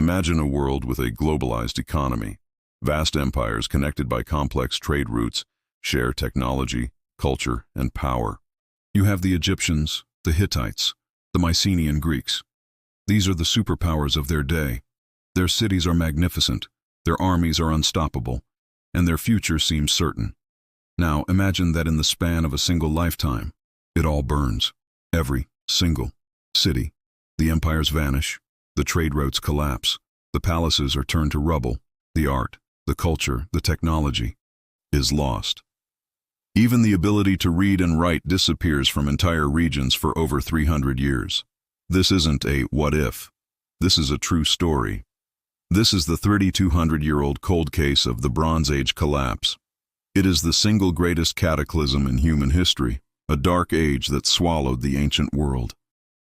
Imagine a world with a globalized economy. Vast empires connected by complex trade routes share technology, culture, and power. You have the Egyptians, the Hittites, the Mycenaean Greeks. These are the superpowers of their day. Their cities are magnificent, their armies are unstoppable, and their future seems certain. Now imagine that in the span of a single lifetime, it all burns. Every single city. The empires vanish, the trade routes collapse, the palaces are turned to rubble, the art, the culture, the technology is lost. Even the ability to read and write disappears from entire regions for over 300 years. This isn't a what if. This is a true story. This is the 3,200-year-old cold case of the Bronze Age collapse. It is the single greatest cataclysm in human history, a dark age that swallowed the ancient world.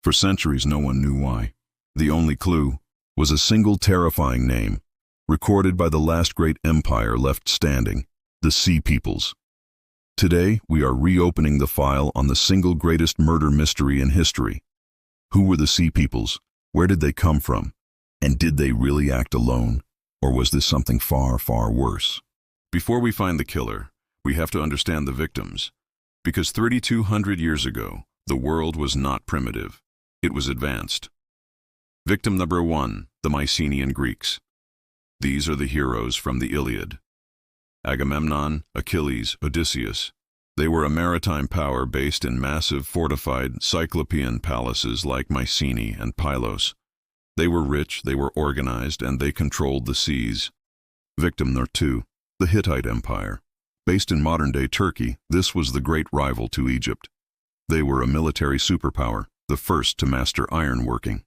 For centuries, no one knew why. The only clue was a single terrifying name, recorded by the last great empire left standing, the Sea Peoples. Today, we are reopening the file on the single greatest murder mystery in history. Who were the Sea Peoples? Where did they come from? And did they really act alone? Or was this something far, far worse? Before we find the killer, we have to understand the victims. Because 3,200 years ago, the world was not primitive. It was advanced. Victim number 1, the Mycenaean Greeks. These are the heroes from the Iliad. Agamemnon, Achilles, Odysseus. They were a maritime power based in massive fortified Cyclopean palaces like Mycenae and Pylos. They were rich, they were organized, and they controlled the seas. Victim number 2, the Hittite Empire. Based in modern-day Turkey, this was the great rival to Egypt. They were a military superpower, the first to master ironworking.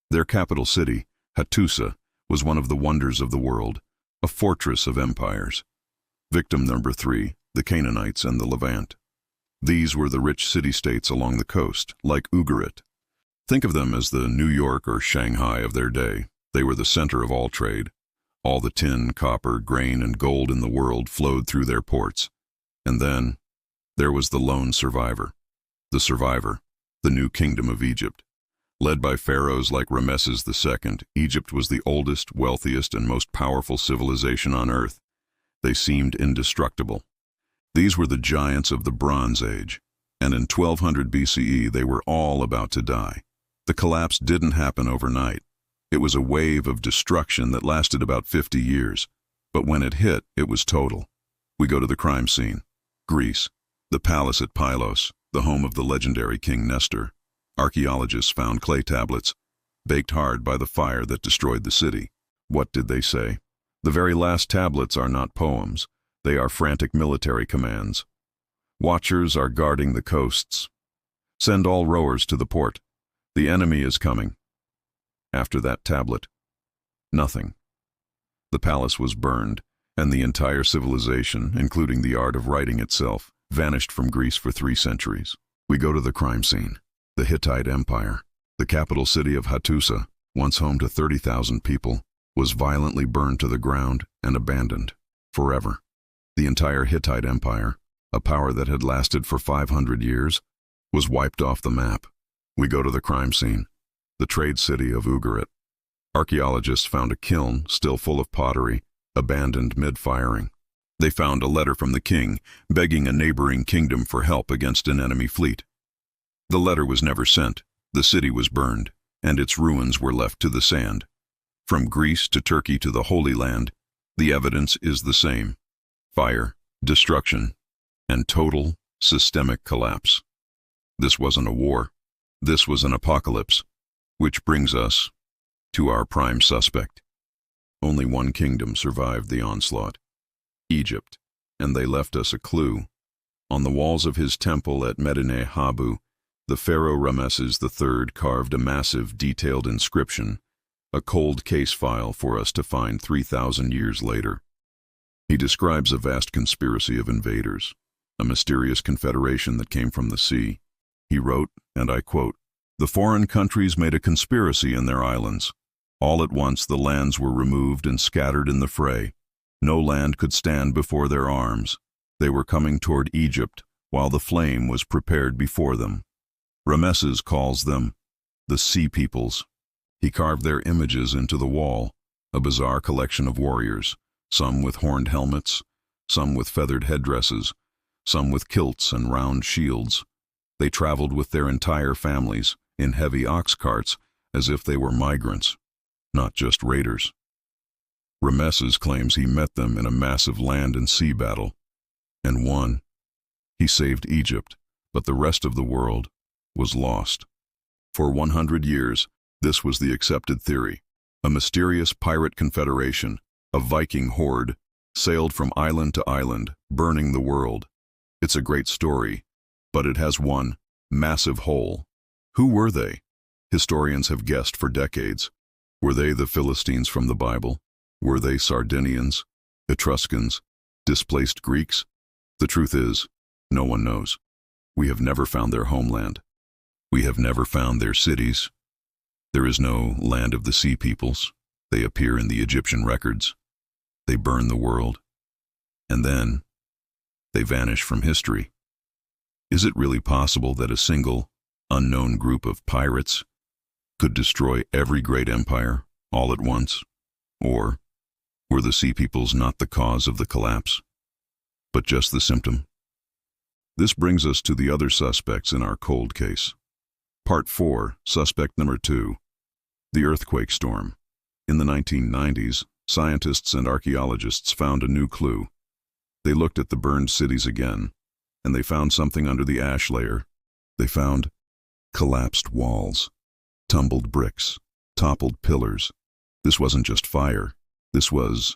Their capital city, Hattusa, was one of the wonders of the world, a fortress of empires. Victim number 3, the Canaanites and the Levant. These were the rich city-states along the coast, like Ugarit. Think of them as the New York or Shanghai of their day. They were the center of all trade. All the tin, copper, grain, and gold in the world flowed through their ports. And then, there was the lone survivor. The survivor, the new kingdom of Egypt. Led by pharaohs like Ramesses II, Egypt was the oldest, wealthiest, and most powerful civilization on earth. They seemed indestructible. These were the giants of the Bronze Age, and in 1200 BCE they were all about to die. The collapse didn't happen overnight. It was a wave of destruction that lasted about 50 years, but when it hit, it was total. We go to the crime scene. Greece, the palace at Pylos, the home of the legendary King Nestor. Archaeologists found clay tablets, baked hard by the fire that destroyed the city. What did they say? The very last tablets are not poems. They are frantic military commands. Watchers are guarding the coasts. Send all rowers to the port. The enemy is coming. After that tablet, nothing. The palace was burned, and the entire civilization, including the art of writing itself, vanished from Greece for 3 centuries. We go to the crime scene. The Hittite Empire, the capital city of Hattusa, once home to 30,000 people, was violently burned to the ground and abandoned forever. The entire Hittite Empire, a power that had lasted for 500 years, was wiped off the map. We go to the crime scene, the trade city of Ugarit. Archaeologists found a kiln still full of pottery, abandoned mid-firing. They found a letter from the king begging a neighboring kingdom for help against an enemy fleet. The letter was never sent, the city was burned, and its ruins were left to the sand. From Greece to Turkey to the Holy Land, the evidence is the same. Fire, destruction, and total, systemic collapse. This wasn't a war. This was an apocalypse, which brings us to our prime suspect. Only one kingdom survived the onslaught, Egypt, and they left us a clue. On the walls of his temple at Medinet Habu, the pharaoh Ramesses III carved a massive, detailed inscription, a cold case file for us to find 3,000 years later. He describes a vast conspiracy of invaders, a mysterious confederation that came from the sea. He wrote, and I quote, "The foreign countries made a conspiracy in their islands. All at once the lands were removed and scattered in the fray. No land could stand before their arms. They were coming toward Egypt, while the flame was prepared before them. Ramesses calls them the Sea Peoples. He carved their images into the wall, a bizarre collection of warriors, some with horned helmets, some with feathered headdresses, some with kilts and round shields. They traveled with their entire families in heavy ox carts as if they were migrants, not just raiders. Rameses claims he met them in a massive land and sea battle, and won. He saved Egypt, but the rest of the world was lost. For 100 years, this was the accepted theory. A mysterious pirate confederation, a Viking horde, sailed from island to island, burning the world. It's a great story, but it has one massive hole. Who were they? Historians have guessed for decades. Were they the Philistines from the Bible? Were they Sardinians, Etruscans, displaced Greeks? The truth is, no one knows. We have never found their homeland. We have never found their cities. There is no land of the sea peoples. They appear in the Egyptian records. They burn the world. And then, they vanish from history. Is it really possible that a single, unknown group of pirates could destroy every great empire all at once? Or were the sea peoples not the cause of the collapse, but just the symptom? This brings us to the other suspects in our cold case. Part 4, Suspect Number 2, the earthquake storm. In the 1990s, scientists and archaeologists found a new clue. They looked at the burned cities again, and they found something under the ash layer. They found collapsed walls, tumbled bricks, toppled pillars. This wasn't just fire. This was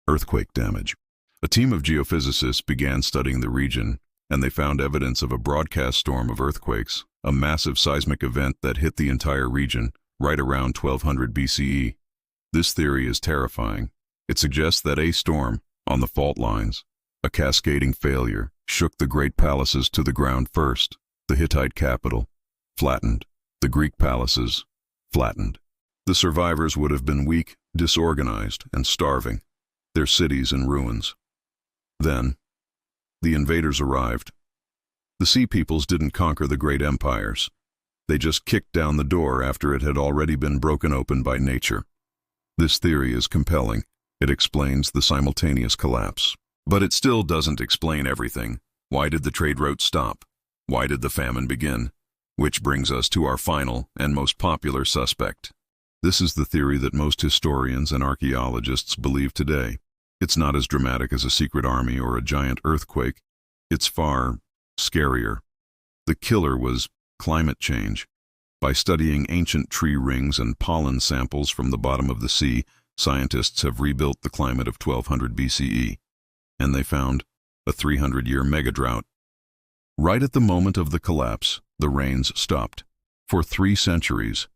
earthquake damage. A team of geophysicists began studying the region, and they found evidence of a broadcast storm of earthquakes, a massive seismic event that hit the entire region right around 1200 BCE. This theory is terrifying. It suggests that a storm on the fault lines, a cascading failure, shook the great palaces to the ground first. The Hittite capital, flattened. The Greek palaces, flattened. The survivors would have been weak, disorganized, and starving, their cities in ruins. Then, the invaders arrived. The sea peoples didn't conquer the great empires. They just kicked down the door after it had already been broken open by nature. This theory is compelling. It explains the simultaneous collapse. But it still doesn't explain everything. Why did the trade route stop? Why did the famine begin? Which brings us to our final and most popular suspect. This is the theory that most historians and archaeologists believe today. It's not as dramatic as a secret army or a giant earthquake. It's far scarier. The killer was climate change. By studying ancient tree rings and pollen samples from the bottom of the sea, scientists have rebuilt the climate of 1200 BCE. And they found a 300-year megadrought. Right at the moment of the collapse, the rains stopped. For 3 centuries.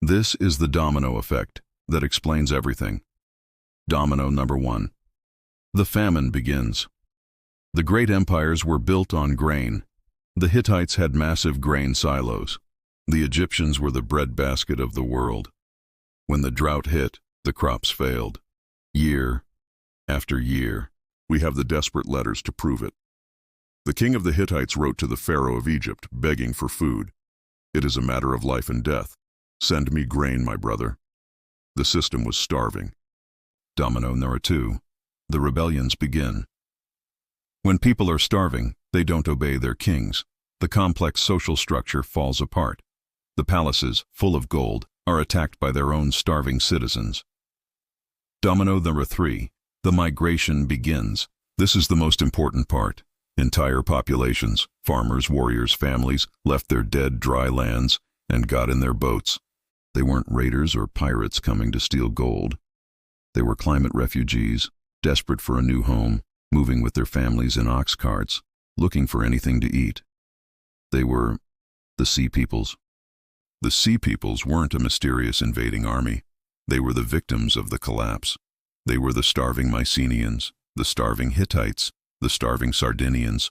This is the domino effect that explains everything. Domino number 1. The famine begins. The great empires were built on grain. The Hittites had massive grain silos. The Egyptians were the breadbasket of the world. When the drought hit, the crops failed. Year after year. We have the desperate letters to prove it. The king of the Hittites wrote to the Pharaoh of Egypt, begging for food. It is a matter of life and death. Send me grain, my brother. The system was starving. Domino number 2. The rebellions begin. When people are starving, they don't obey their kings. The complex social structure falls apart. The palaces, full of gold, are attacked by their own starving citizens. Domino number 3. The migration begins. This is the most important part. Entire populations, farmers, warriors, families, left their dead, dry lands and got in their boats. They weren't raiders or pirates coming to steal gold. They were climate refugees, desperate for a new home, moving with their families in ox carts, looking for anything to eat. They were the sea peoples. The sea peoples weren't a mysterious invading army. They were the victims of the collapse. They were the starving Mycenaeans, the starving Hittites, the starving Sardinians,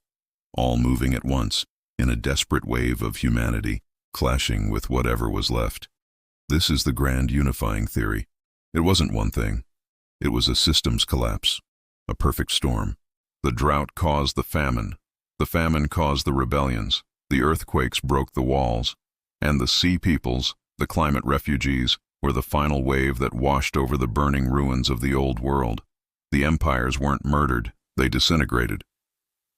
all moving at once in a desperate wave of humanity, clashing with whatever was left. This is the grand unifying theory. It wasn't one thing. It was a systems collapse, a perfect storm. The drought caused the famine. The famine caused the rebellions. The earthquakes broke the walls. And the sea peoples, the climate refugees, or the final wave that washed over the burning ruins of the old world. The empires weren't murdered, they disintegrated.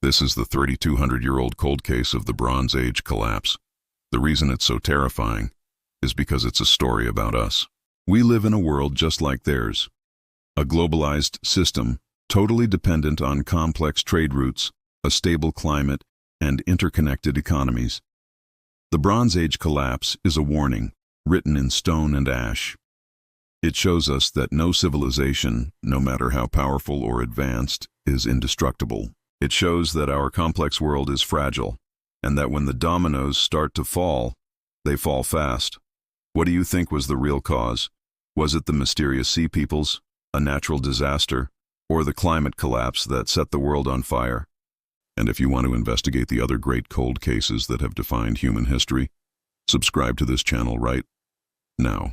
This is the 3,200-year-old cold case of the Bronze Age collapse. The reason it's so terrifying is because it's a story about us. We live in a world just like theirs, a globalized system, totally dependent on complex trade routes, a stable climate, and interconnected economies. The Bronze Age collapse is a warning, written in stone and ash. It shows us that no civilization, no matter how powerful or advanced, is indestructible. It shows that our complex world is fragile, and that when the dominoes start to fall, they fall fast. What do you think was the real cause? Was it the mysterious sea peoples, a natural disaster, or the climate collapse that set the world on fire? And if you want to investigate the other great cold cases that have defined human history, subscribe to this channel right now.